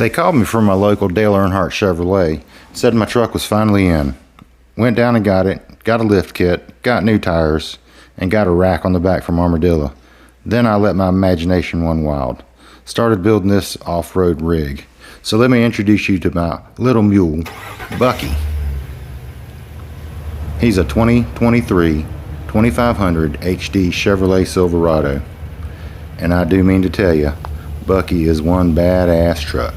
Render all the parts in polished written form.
They called me from my local Dale Earnhardt Chevrolet, said my truck was finally in. Went down and got it, got a lift kit, got new tires, and got a rack on the back from Armadillo. Then I let my imagination run wild. Started building this off-road rig. So let me introduce you to my little mule, Bucky. He's a 2023 2500 HD Chevrolet Silverado. And I do mean to tell you, Bucky is one badass truck.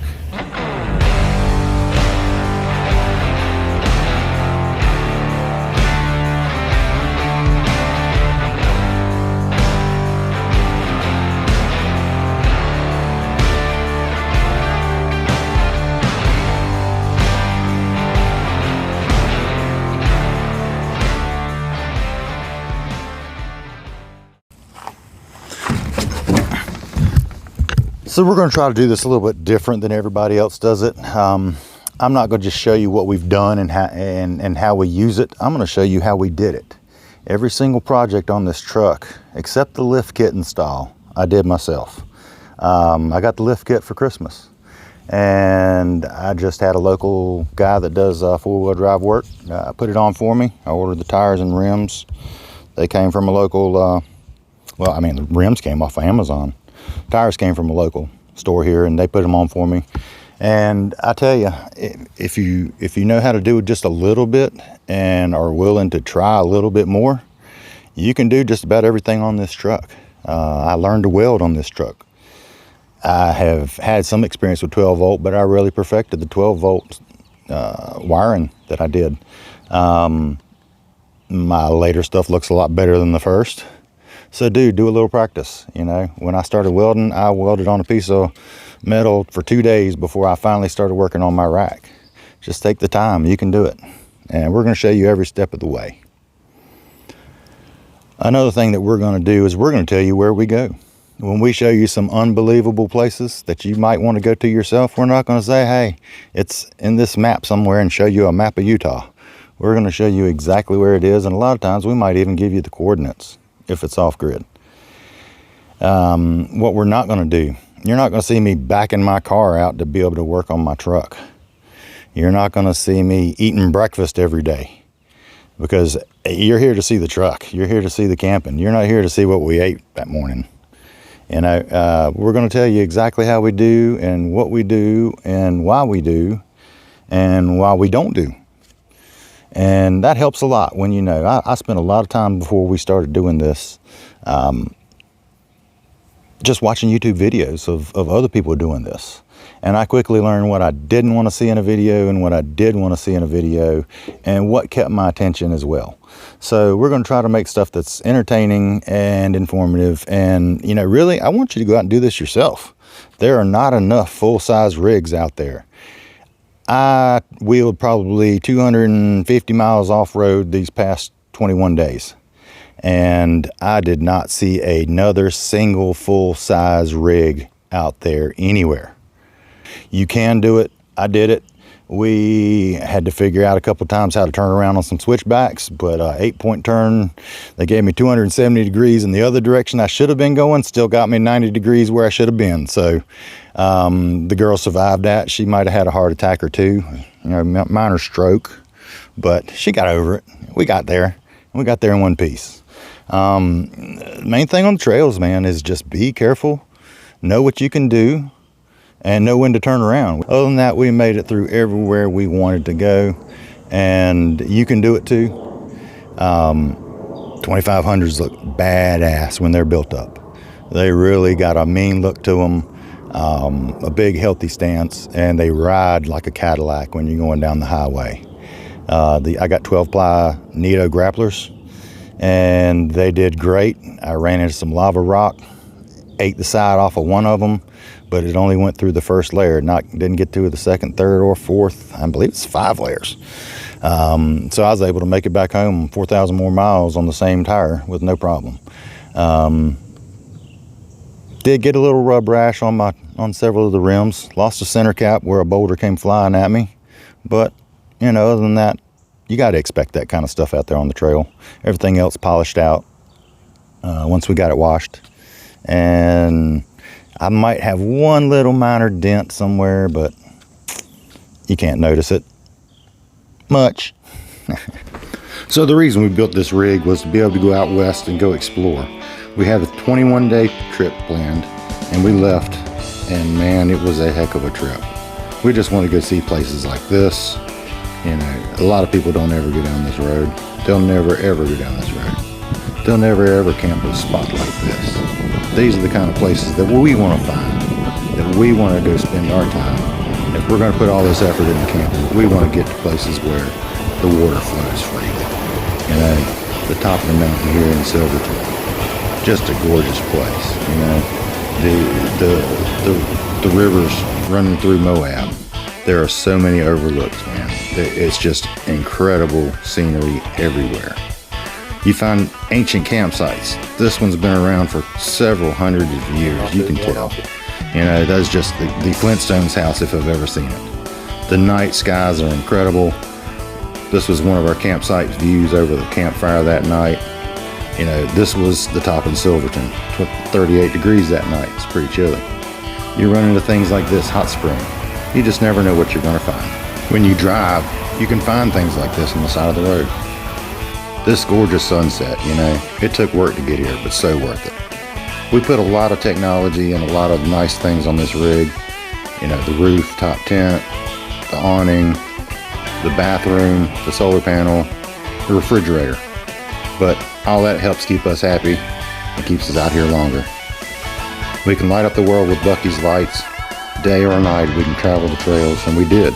So we're going to try to do this a little bit different than everybody else does it. I'm not going to just show you what we've done and how we use it. I'm going to show you how we did it. Every single project on this truck, except the lift kit install, I did myself. I got the lift kit for Christmas, and I just had a local guy that does four-wheel drive work put it on for me. I ordered the tires and rims. They came from a local, well, I mean, the rims came off of Amazon. Tires came from a local store here, and they put them on for me. And I tell you, if you know how to do it just a little bit and are willing to try a little bit more, you can do just about everything on this truck. I learned to weld on this truck. I have had some experience with 12 volt, but I really perfected the 12 volt wiring that I did. My later stuff looks a lot better than the first. So do a little practice. You know, when I started welding, I welded on a piece of metal for 2 days before I finally started working on my rack. Just take the time, you can do it. And we're going to show you every step of the way. Another thing that we're going to do is we're going to tell you where we go. When we show you some unbelievable places that you might want to go to yourself, we're not going to say, hey, it's in this map somewhere and show you a map of Utah. We're going to show you exactly where it is, and a lot of times we might even give you the coordinates if it's off-grid. What we're not going to do, you're not going to see me backing my car out to be able to work on my truck. You're not going to see me eating breakfast every day, because you're here to see the truck. You're here to see the camping. You're not here to see what we ate that morning. You know, we're going to tell you exactly how we do and what we do and why we do and why we don't do. And that helps a lot when you know. I spent a lot of time before we started doing this just watching YouTube videos of other people doing this. And I quickly learned what I didn't want to see in a video and what I did want to see in a video and what kept my attention as well. So we're going to try to make stuff that's entertaining and informative. And, you know, really, I want you to go out and do this yourself. There are not enough full-size rigs out there. I wheeled probably 250 miles off-road these past 21 days. And I did not see another single full-size rig out there anywhere. You can do it. I did it. We had to figure out a couple times how to turn around on some switchbacks, but 8-point turn, they gave me 270 degrees in the other direction I should have been going, still got me 90 degrees where I should have been. So the girl survived that. She might have had a heart attack or two, you know, minor stroke, but she got over it. We got there, and we got there in one piece. Main thing on the trails, man, is just be careful, know what you can do, and know when to turn around. Other than that, we made it through everywhere we wanted to go, and you can do it too. 2500s look badass when they're built up. They really got a mean look to them, a big healthy stance, and they ride like a Cadillac when you're going down the highway. I got 12-ply Nito grapplers, and they did great. I ran into some lava rock, ate the side off of one of them, but it only went through the first layer, didn't get through the second, third, or fourth. I believe it's 5 layers. So I was able to make it back home 4,000 more miles on the same tire with no problem. Did get a little rub rash on several of the rims. Lost a center cap where a boulder came flying at me. But, you know, other than that, you got to expect that kind of stuff out there on the trail. Everything else polished out once we got it washed. And I might have one little minor dent somewhere, but you can't notice it much. So the reason we built this rig was to be able to go out west and go explore. We had a 21-day trip planned, and we left, and man, it was a heck of a trip. We just want to go see places like this. You know, a lot of people don't ever go down this road. They'll never ever go down this road. They'll never ever camp at a spot like this. These are the kind of places that we want to find, that we want to go spend our time. If we're going to put all this effort into camping, we want to get to places where the water flows freely. You know, the top of the mountain here in Silverton, just a gorgeous place. You know, the rivers running through Moab. There are so many overlooks, man. It's just incredible scenery everywhere. You find ancient campsites. This one's been around for several hundreds of years, you can tell. You know, that's just the Flintstones house if I've ever seen it. The night skies are incredible. This was one of our campsite views over the campfire that night. You know, this was the top in Silverton, 38 degrees that night. It's pretty chilly. You run into things like this hot spring. You just never know what you're going to find. When you drive, you can find things like this on the side of the road. This gorgeous sunset, you know, it took work to get here, but so worth it. We put a lot of technology and a lot of nice things on this rig. You know, the roof, top tent, the awning, the bathroom, the solar panel, the refrigerator. But all that helps keep us happy and keeps us out here longer. We can light up the world with Bucky's lights. Day or night, we can travel the trails, and we did.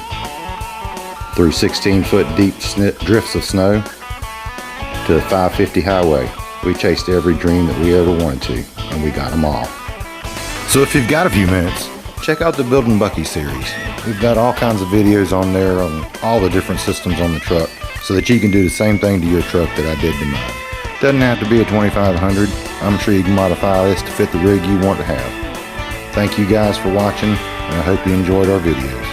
Through 16-foot deep drifts of snow to the 550 highway. We chased every dream that we ever wanted to, and we got them all. So if you've got a few minutes, check out the Building Bucky series. We've got all kinds of videos on there on all the different systems on the truck so that you can do the same thing to your truck that I did to mine. Doesn't have to be a 2500. I'm sure you can modify this to fit the rig you want to have. Thank you guys for watching, and I hope you enjoyed our videos.